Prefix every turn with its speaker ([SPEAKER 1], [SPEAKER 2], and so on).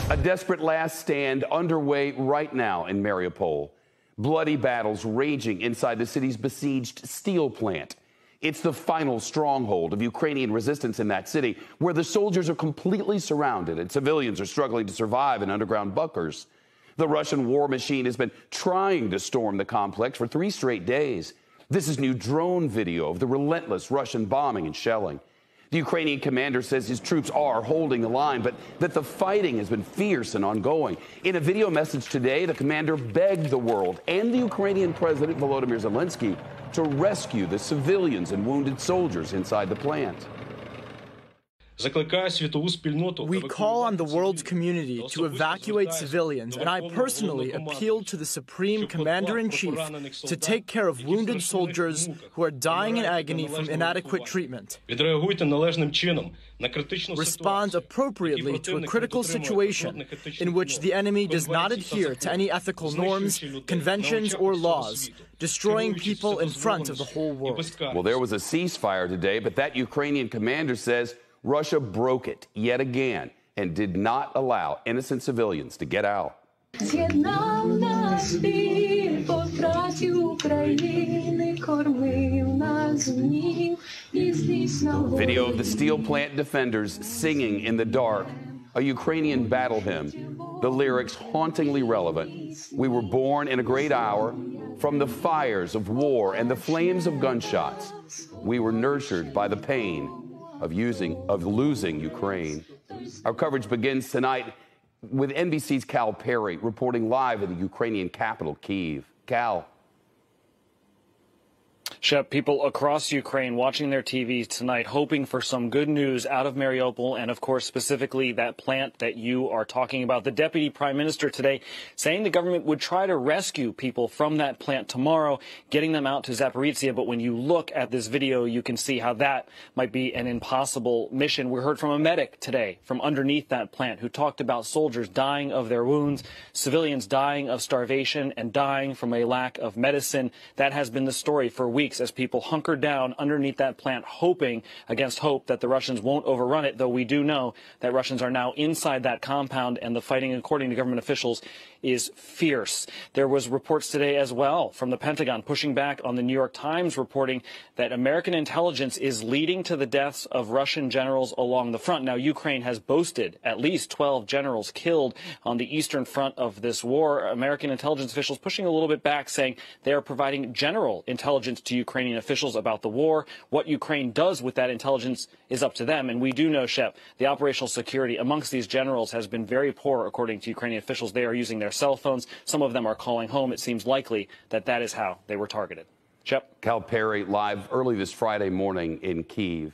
[SPEAKER 1] A desperate last stand underway right now in Mariupol. Bloody battles raging inside the city's besieged steel plant. It's the final stronghold of Ukrainian resistance in that city, where the soldiers are completely surrounded and civilians are struggling to survive in underground bunkers. The Russian war machine has been trying to storm the complex for 3 straight days. This is new drone video of the relentless Russian bombing and shelling. The Ukrainian commander says his troops are holding the line, but that the fighting has been fierce and ongoing. In a video message today, the commander begged the world and the Ukrainian President Volodymyr Zelensky to rescue the civilians and wounded soldiers inside the plant.
[SPEAKER 2] We call on the world's community to evacuate civilians, and I personally appealed to the Supreme Commander-in-Chief to take care of wounded soldiers who are dying in agony from inadequate treatment. Respond appropriately to a critical situation in which the enemy does not adhere to any ethical norms, conventions, or laws, destroying people in front of the whole world.
[SPEAKER 1] Well, there was a ceasefire today, but that Ukrainian commander says Russia broke it yet again and did not allow innocent civilians to get out.
[SPEAKER 3] Video
[SPEAKER 1] of the steel plant defenders singing in the dark a Ukrainian battle hymn, the lyrics hauntingly relevant. We were born in a great hour from the fires of war and the flames of gunshots. We were nurtured by the pain of losing Ukraine. Our coverage begins tonight with NBC's Cal Perry reporting live in the Ukrainian capital, Kyiv. Cal.
[SPEAKER 4] Shep, people across Ukraine watching their TVs tonight, hoping for some good news out of Mariupol and, of course, specifically that plant that you are talking about. The deputy prime minister today saying the government would try to rescue people from that plant tomorrow, getting them out to Zaporizhzhia. But when you look at this video, you can see how that might be an impossible mission. We heard from a medic today from underneath that plant who talked about soldiers dying of their wounds, civilians dying of starvation and dying from a lack of medicine. That has been the story for weeks as people hunker down underneath that plant, hoping against hope that the Russians won't overrun it, though we do know that Russians are now inside that compound and the fighting, according to government officials, is fierce. There was reports today as well from the Pentagon pushing back on the New York Times reporting that American intelligence is leading to the deaths of Russian generals along the front. Now, Ukraine has boasted at least 12 generals killed on the eastern front of this war. American intelligence officials pushing a little bit back, saying they are providing general intelligence to Ukrainian officials about the war. What Ukraine does with that intelligence is up to them. And we do know, Shep, the operational security amongst these generals has been very poor, according to Ukrainian officials. They are using their cell phones. Some of them are calling home. It seems likely that that is how they were targeted. Shep.
[SPEAKER 1] Cal Perry live early this Friday morning in Kyiv.